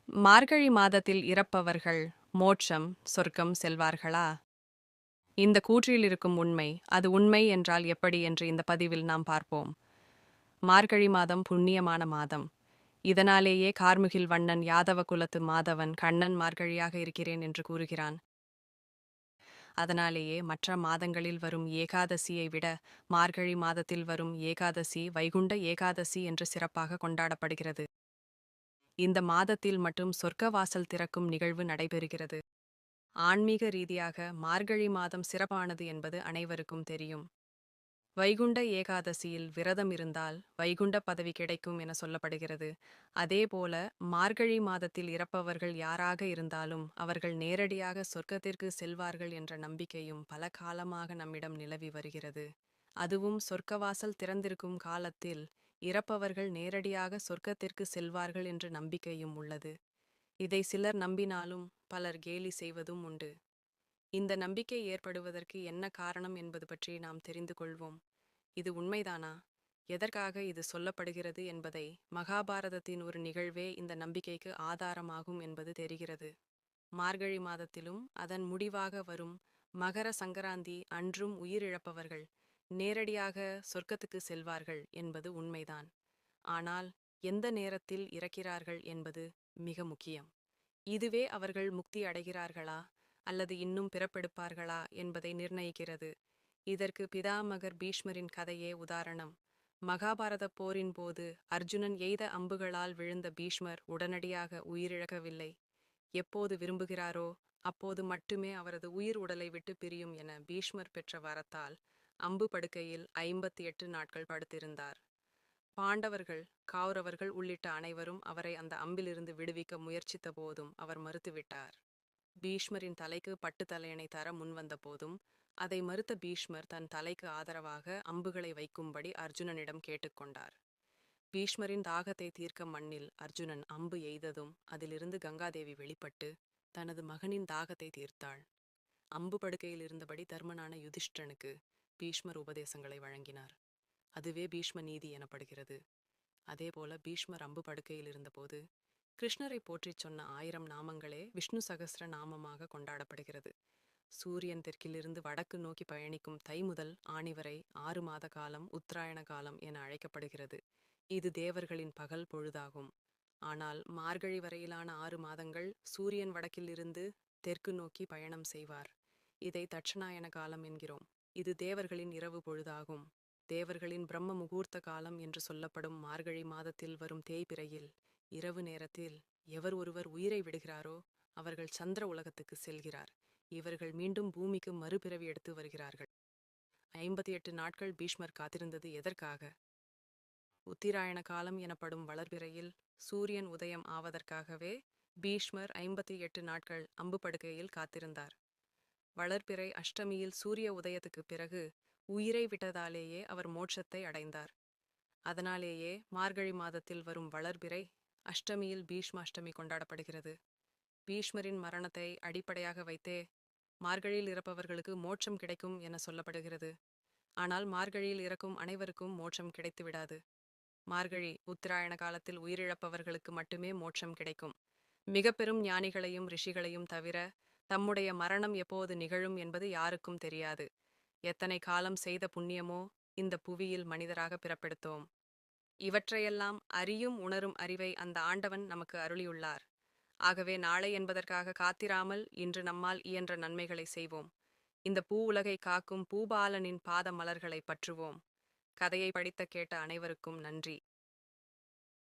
மார்கழி மாதத்தில் இறப்பவர்கள் மோட்சம் சொர்க்கம் செல்வார்களா? இந்த கூற்றில் இருக்கும் உண்மை, அது உண்மை என்றால் எப்படி என்று இந்த பதிவில் நாம் பார்ப்போம். மார்கழி மாதம் புண்ணியமான மாதம். இதனாலேயே கார்முகில் வண்ணன் யாதவ குலத்து மாதவன் கண்ணன் மார்கழியாக இருக்கிறேன் என்று கூறுகிறான். அதனாலேயே மற்ற மாதங்களில் வரும் ஏகாதசியை விட மார்கழி மாதத்தில் வரும் ஏகாதசி வைகுண்ட ஏகாதசி என்று சிறப்பாக கொண்டாடப்படுகிறது. இந்த மாதத்தில் மட்டும் சொர்க்க வாசல் திறக்கும் நிகழ்வு நடைபெறுகிறது. ஆன்மீக ரீதியாக மார்கழி மாதம் சிறப்பானது என்பது அனைவருக்கும் தெரியும். வைகுண்ட ஏகாதசியில் விரதம் இருந்தால் வைகுண்ட பதவி கிடைக்கும் என சொல்லப்படுகிறது. அதேபோல மார்கழி மாதத்தில் இறப்பவர்கள் யாராக இருந்தாலும் அவர்கள் நேரடியாக சொர்க்கத்திற்கு செல்வார்கள் என்ற நம்பிக்கையும் பல காலமாக நம்மிடம் நிலவி வருகிறது. அதுவும் சொர்க்கவாசல் திறந்திருக்கும் காலத்தில் இறப்பவர்கள் நேரடியாக சொர்க்கத்திற்கு செல்வார்கள் என்ற நம்பிக்கையும் உள்ளது. இதை சிலர் நம்பினாலும் பலர் கேலி செய்வதும் உண்டு. இந்த நம்பிக்கை ஏற்படுவதற்கு என்ன காரணம் என்பது பற்றி நாம் தெரிந்து கொள்வோம். இது உண்மைதானா? எதற்காக இது சொல்லப்படுகிறது என்பதை மகாபாரதத்தின் ஒரு நிகழ்வே இந்த நம்பிக்கைக்கு ஆதாரமாகும் என்பது தெரிகிறது. மார்கழி மாதத்திலும் அதன் முடிவாக வரும் மகர சங்கராந்தி அன்றும் உயிரிழப்பவர்கள் நேரடியாக சொர்க்கத்துக்கு செல்வார்கள் என்பது உண்மைதான். ஆனால் எந்த நேரத்தில் இறக்கிறார்கள் என்பது மிக முக்கியம். இதுவே அவர்கள் முக்தி அடைகிறார்களா அல்லது இன்னும் பிறப்பெடுப்பார்களா என்பதை நிர்ணயிக்கிறது. இதற்கு பிதாமகர் பீஷ்மரின் கதையே உதாரணம். மகாபாரத போரின் போது அர்ஜுனன் எய்த அம்புகளால் விழுந்த பீஷ்மர் உடனடியாக உயிரிழக்கவில்லை. எப்போது விரும்புகிறாரோ அப்போது மட்டுமே அவரது உயிர் உடலை விட்டு பிரியும் என பீஷ்மர் பெற்ற வரத்தால் அம்பு படுக்கையில் 58 நாட்கள் படுத்திருந்தார். பாண்டவர்கள் கௌரவர்கள் உள்ளிட்ட அனைவரும் அவரை அந்த அம்பிலிருந்து விடுவிக்க முயற்சித்த போதும் அவர் மறுத்துவிட்டார். பீஷ்மரின் தலைக்கு பட்டு தலையணை தர முன்வந்த போதும் அதை மறுத்த பீஷ்மர் தன் தலைக்கு ஆதரவாக அம்புகளை வைக்கும்படி அர்ஜுனனிடம் கேட்டுக்கொண்டார். பீஷ்மரின் தாகத்தை தீர்க்க மண்ணில் அர்ஜுனன் அம்பு எய்ததும் அதிலிருந்து கங்காதேவி வெளிப்பட்டு தனது மகனின் தாகத்தை தீர்த்தாள். அம்பு படுக்கையில் இருந்தபடி தர்மனான யுதிஷ்டனுக்கு பீஷ்மர் உபதேசங்களை வழங்கினார். அதுவே பீஷ்ம நீதி எனப்படுகிறது. அதேபோல பீஷ்மர் அம்பு படுக்கையில் இருந்தபோது கிருஷ்ணரை போற்றிச் சொன்ன 1000 நாமங்களே விஷ்ணு சகஸ்ர நாமமாக கொண்டாடப்படுகிறது. சூரியன் தெற்கிலிருந்து வடக்கு நோக்கி பயணிக்கும் தை முதல் ஆனி வரை 6 மாத காலம் உத்தராயண காலம் என அழைக்கப்படுகிறது. இது தேவர்களின் பகல் பொழுதாகும். ஆனால் மார்கழி வரையிலான 6 மாதங்கள் சூரியன் வடக்கிலிருந்து தெற்கு நோக்கி பயணம் செய்வார். இதை தட்சணாயன காலம் என்கிறோம். இது தேவர்களின் இரவு பொழுதாகும். தேவர்களின் பிரம்ம முகூர்த்த காலம் என்று சொல்லப்படும் மார்கழி மாதத்தில் வரும் தேய்பிறையில் இரவு நேரத்தில் எவர் ஒருவர் உயிரை விடுகிறாரோ அவர்கள் சந்திர உலகத்துக்கு செல்கிறார். இவர்கள் மீண்டும் பூமிக்கு மறுபிறவி எடுத்து வருகிறார்கள். 58 நாட்கள் பீஷ்மர் காத்திருந்தது எதற்காக? உத்திராயண காலம் எனப்படும் வளர்பிறையில் சூரியன் உதயம் ஆவதற்காகவே பீஷ்மர் 58 நாட்கள் அம்பு படுக்கையில் காத்திருந்தார். வளர்பிறை அஷ்டமியில் சூரிய உதயத்துக்கு பிறகு உயிரை விட்டதாலேயே அவர் மோட்சத்தை அடைந்தார். அதனாலேயே மார்கழி மாதத்தில் வரும் வளர்பிறை அஷ்டமியில் பீஷ்மாஷ்டமி கொண்டாடப்படுகிறது. பீஷ்மரின் மரணத்தை அடிப்படையாக வைத்தே மார்கழியில் இறப்பவர்களுக்கு மோட்சம் கிடைக்கும் என சொல்லப்படுகிறது. ஆனால் மார்கழியில் இறக்கும் அனைவருக்கும் மோட்சம் கிடைத்து விடாது. மார்கழி உத்தராயண காலத்தில் உயிரிழப்பவர்களுக்கு மட்டுமே மோட்சம் கிடைக்கும். மிக பெரும் ஞானிகளையும் ரிஷிகளையும் தவிர தம்முடைய மரணம் எப்போது நிகழும் என்பது யாருக்கும் தெரியாது. எத்தனை காலம் செய்த புண்ணியமோ இந்த புவியில் மனிதராக பிறப்பெடுத்தோம். இவற்றையெல்லாம் அறியும் உணரும் அறிவை அந்த ஆண்டவன் நமக்கு அருளியுள்ளார். ஆகவே நாளை என்பதற்காக காத்திராமல் இன்று நம்மால் இயன்ற நன்மைகளை செய்வோம். இந்த பூ உலகை காக்கும் பூபாலனின் பாத மலர்களை பற்றுவோம். கதையை படித்த கேட்ட அனைவருக்கும் நன்றி.